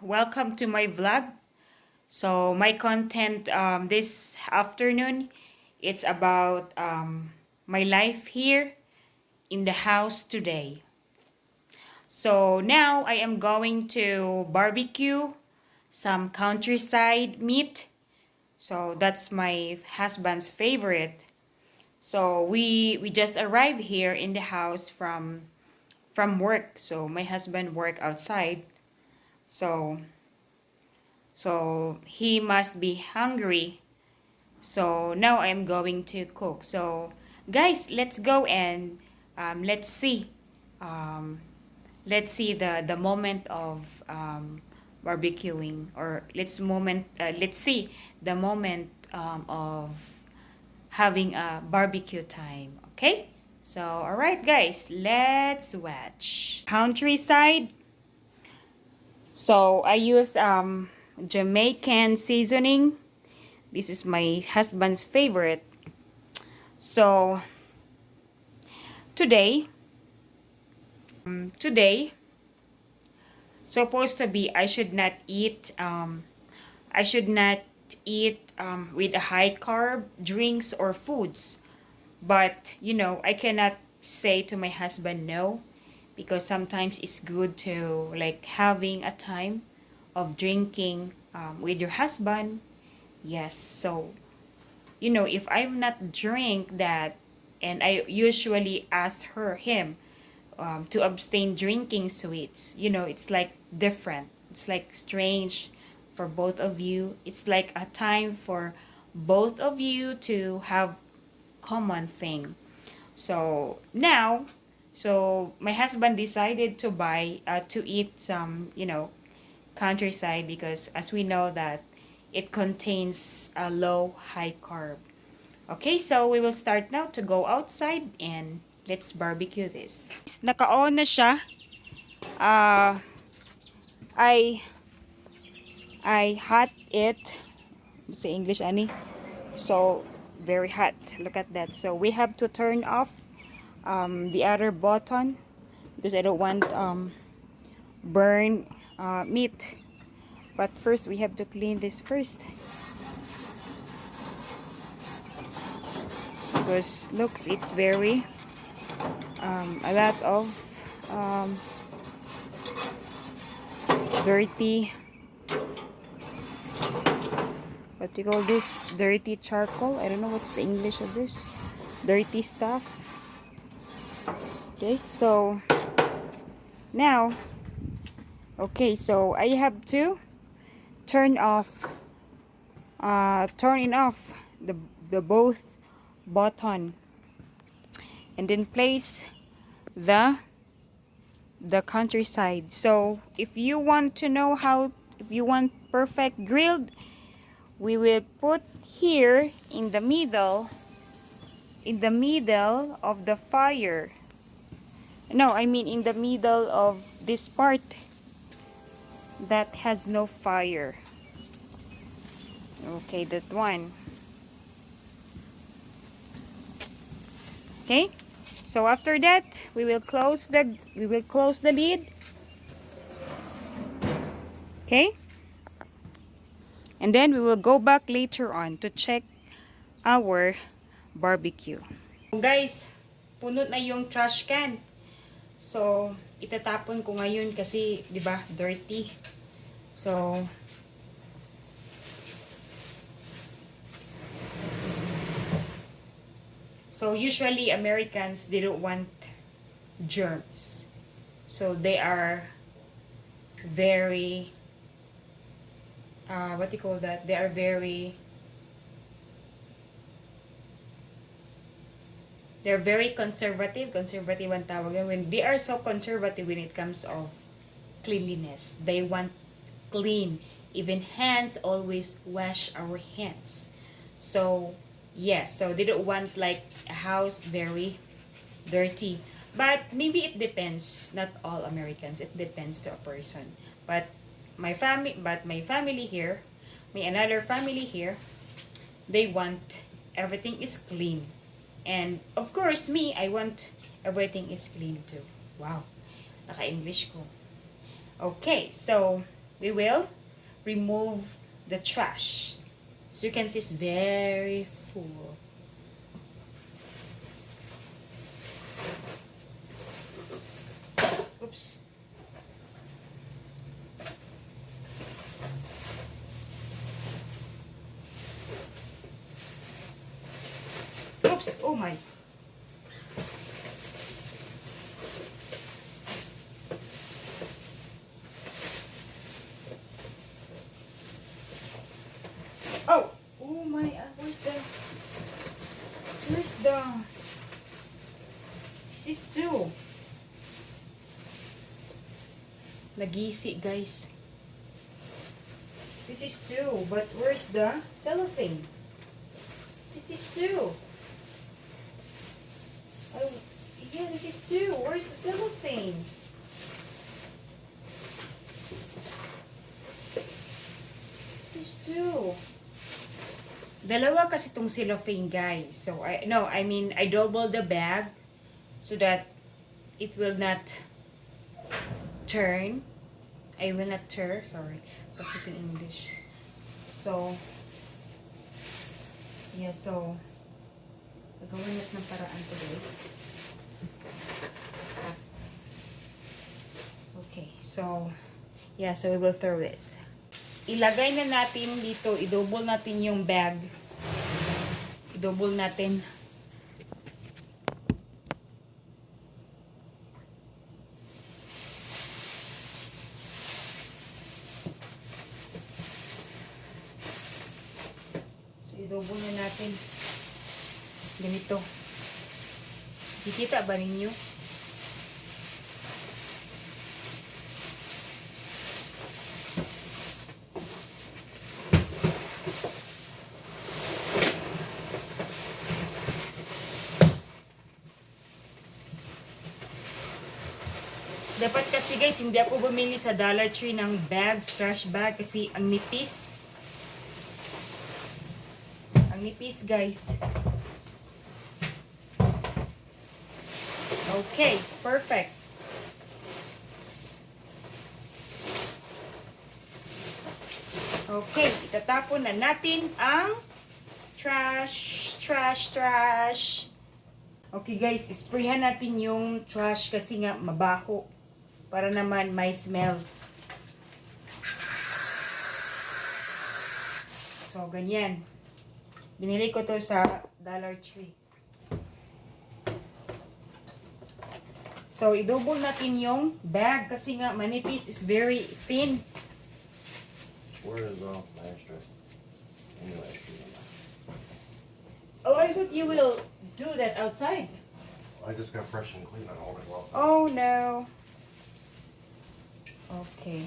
welcome to my vlog. So my content this afternoon, it's about my life here in the house today. So now I am going to barbecue some countryside meat. So that's my husband's favorite. So we just arrived here in the house from work. So my husband work outside. So he must be hungry. So now I'm going to cook. So guys, let's go and let's see. Um, let's see the moment of barbecuing, or let's see the moment of having a barbecue time. Okay. So alright guys, let's watch. Countryside. So I use Jamaican seasoning. This is my husband's favorite. So today supposed to be I should not eat with a high carb drinks or foods. But you know, I cannot say to my husband no, because sometimes it's good to like having a time of drinking with your husband. Yes, so you know, if I'm not drink that, and I usually ask him to abstain drinking sweets, you know, it's like different. It's like strange for both of you. It's like a time for both of you to have common thing. So now, so my husband decided to buy to eat some, you know, countryside, because as we know that it contains a low high carb. Okay, so we will start now to go outside and let's barbecue this. Naka-on na siya. Uh, I hot it. Sa English ani. So very hot. Look at that. So we have to turn off the other button because I don't want burn meat. But first we have to clean this first, because looks it's very a lot of dirty, what do you call this, dirty charcoal. I don't know what's the English of this, dirty stuff. Okay, so now, okay, so I have to turn it off the both button, and then place the countryside. So if you want to know if you want perfect grilled, we will put here in the middle of the fire. No, I mean in the middle of this part that has no fire. Okay, that one. Okay, so after that we will close the lid. Okay, and then we will go back later on to check our barbecue. Guys, puno na yung trash can. So itatapon ko ngayon kasi 'di ba dirty. So usually Americans, they don't want germs. So they are very what do you call that? They are very they're very conservative. Conservative ang tawag yun. When they are so conservative when it comes of cleanliness. They want clean. Even hands, always wash our hands. So yes, so they don't want like a house very dirty. But maybe it depends. Not all Americans. It depends to a person. But my family here, another family here, they want everything is clean. And of course, me, I want everything is clean too. Wow. Naka-English ko. Okay, so we will remove the trash. So you can see it's very full. Oops. Oops, oh my. Oh, oh my, where's the, this is two. Nagisi, guys. This is two, but where's the cellophane? This is two. Oh, yeah, this is two. Where's the cellophane? This is two. Dalawa kasi itong cellophane, guys. So, I double the bag so that it will not turn. I will not turn. Sorry. Practice in English. So, yeah, so, gagawin natin ng paraan to, guys. Okay, so, yeah, so we will throw this. Ilagay na natin dito, i-double natin yung bag. I-double natin. So, i-double na natin. Ganito. Kikita ba ninyo? Dapat kasi guys, hindi ako bumili sa Dollar Tree ng bags, trash bag, kasi ang nipis. Ang nipis, guys. Okay, perfect. Okay, itatapon na natin ang trash. Okay guys, isprayhan natin yung trash kasi nga mabaho. Para naman may smell. So, ganyan. Binili ko to sa Dollar Tree. So, i-double natin yung bag kasi nga manipis, is very thin. Where is my extra? Anyway, Oh, I thought you will do that outside. I just got fresh and clean. I don't want to go outside. Oh no. Okay.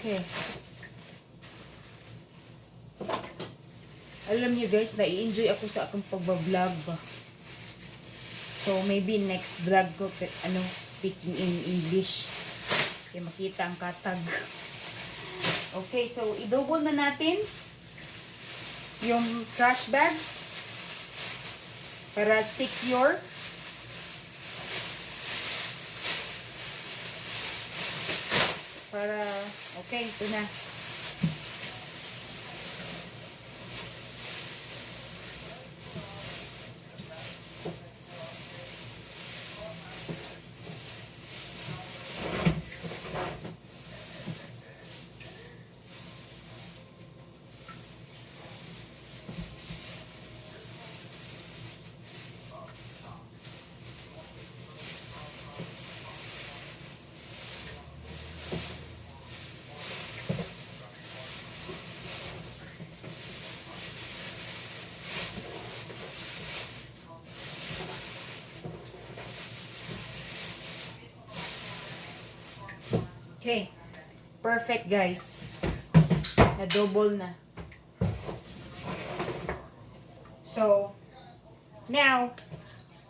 Okay. Alam niyo guys, na-i-enjoy ako sa akong pagbablog ba. So maybe next vlog ko, speaking in English. Kaya makita ang katag. Okay, so i-double na natin yung trash bag para secure. Para, okay, ito na. Okay. Perfect, guys. Na-double na. So, now,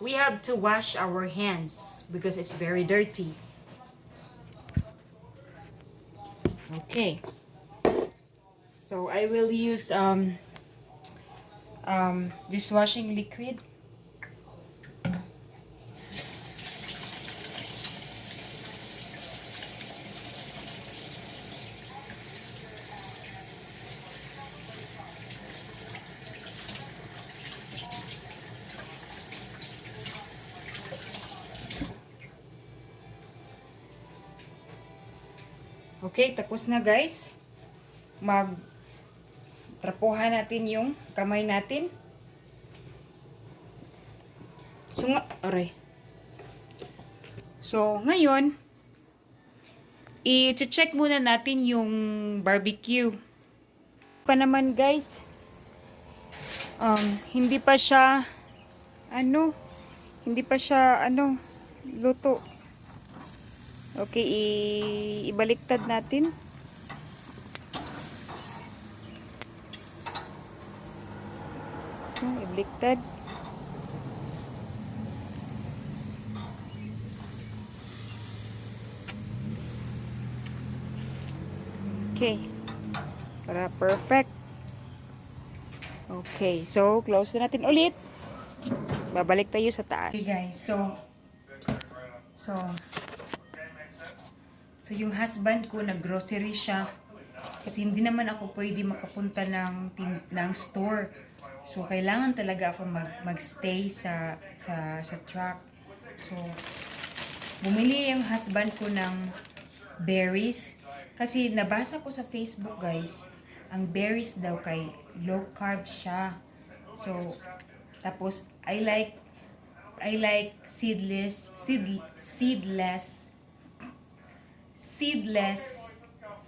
we have to wash our hands because it's very dirty. Okay. So I will use dishwashing liquid. Okay, tapos na guys. Trapuhan natin yung kamay natin. Aray. So, ngayon, i-check muna natin yung barbecue. Pa naman guys, hindi pa siya, luto. Okay, ibaliktad natin. Ibaliktad. Okay. Para perfect. Okay, so close na natin ulit. Babalik tayo sa taas. Okay guys, so yung husband ko nag-grocery siya kasi hindi naman ako pwede makapunta ng store. So kailangan talaga ako magstay sa truck. So bumili yung husband ko ng berries kasi nabasa ko sa Facebook guys, ang berries daw kay low carb siya. So tapos I like seedless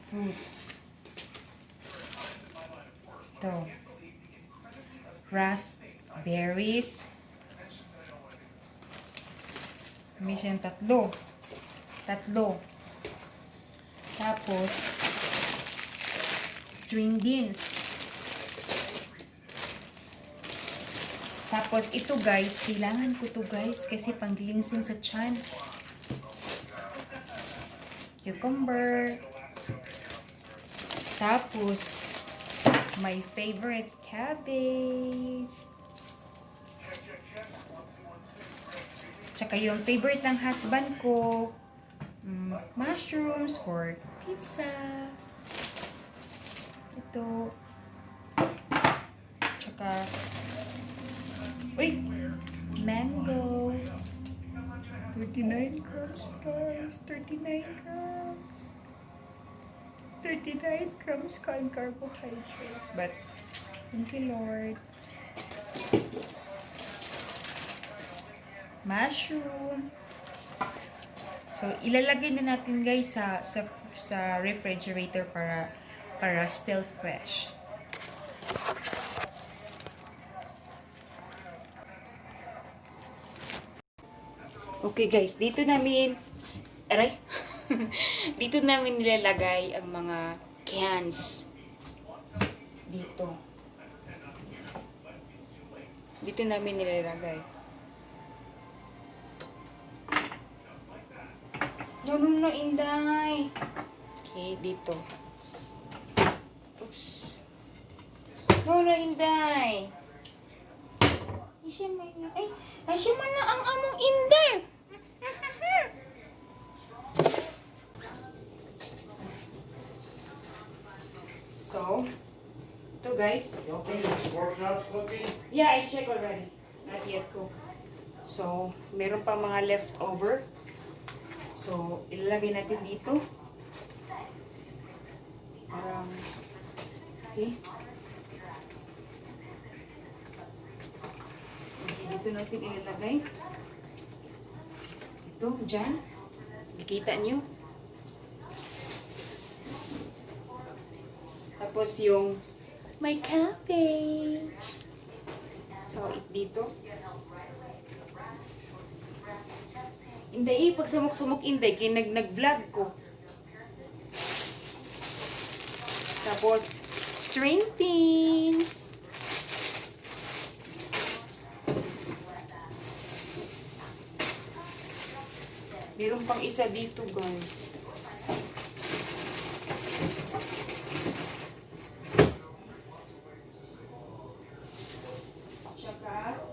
fruits. To raspberries. May siyang tatlo. Tapos string beans. Tapos ito guys, kailangan ko to guys kasi pang-cleansing sa tiyan. Cucumber. Tapos my favorite cabbage. Tsaka yung favorite ng husband ko, mushrooms for pizza. Ito. Tsaka mango. 39 grams guys. 39 grams. 39 grams carbohydrate. But, thank you Lord. Mushroom. So, ilalagay na natin guys sa refrigerator para still fresh. Okay guys, dito namin dito namin nilalagay ang mga cans. Dito namin nilalagay. No, Inday. Okay, dito. Oops. No, Inday. Siya man na ang among Inday. So, ito guys. Workshop's cooking? Yeah, I checked already. Not yet cooked. So, meron pa mga leftover. So, ilalagay natin dito. Okay. Dito natin ilalagay. Ito, dyan. Nakikita nyo. Tapos yung my cabbage. So, dito. Inday, pag sumok-sumok Inday, kaya nag-vlog ko. Tapos, string beans. Meron pang isa dito, guys. Tsaka,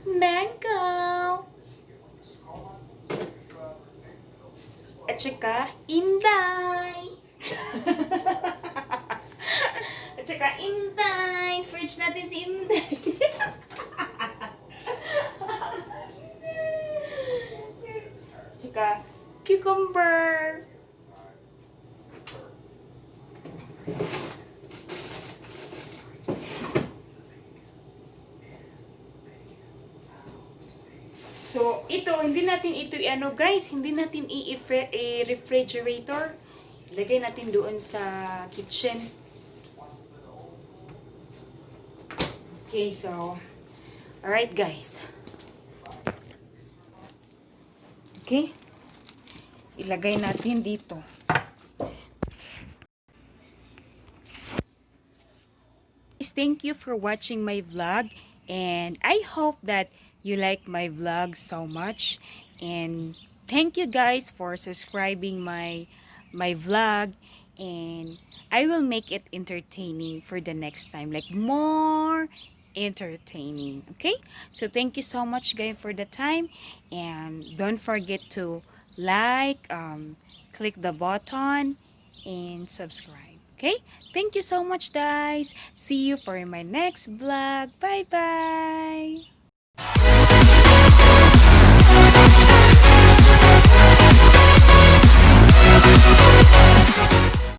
mango. At saka, inday. At saka, inday. Fridge natin si inday. Tsaka, cucumber. So, hindi natin ito guys, hindi natin i-refrigerator. Ilagay natin doon sa kitchen. Okay, so, alright guys. Okay. Ilagay natin dito. Thank you for watching my vlog, and I hope that you like my vlog so much, and thank you guys for subscribing my vlog, and I will make it entertaining for the next time, like more entertaining. Okay, so thank you so much guys for the time, and don't forget to like, click the button and subscribe. Okay, thank you so much guys. See you for my next vlog. Bye bye.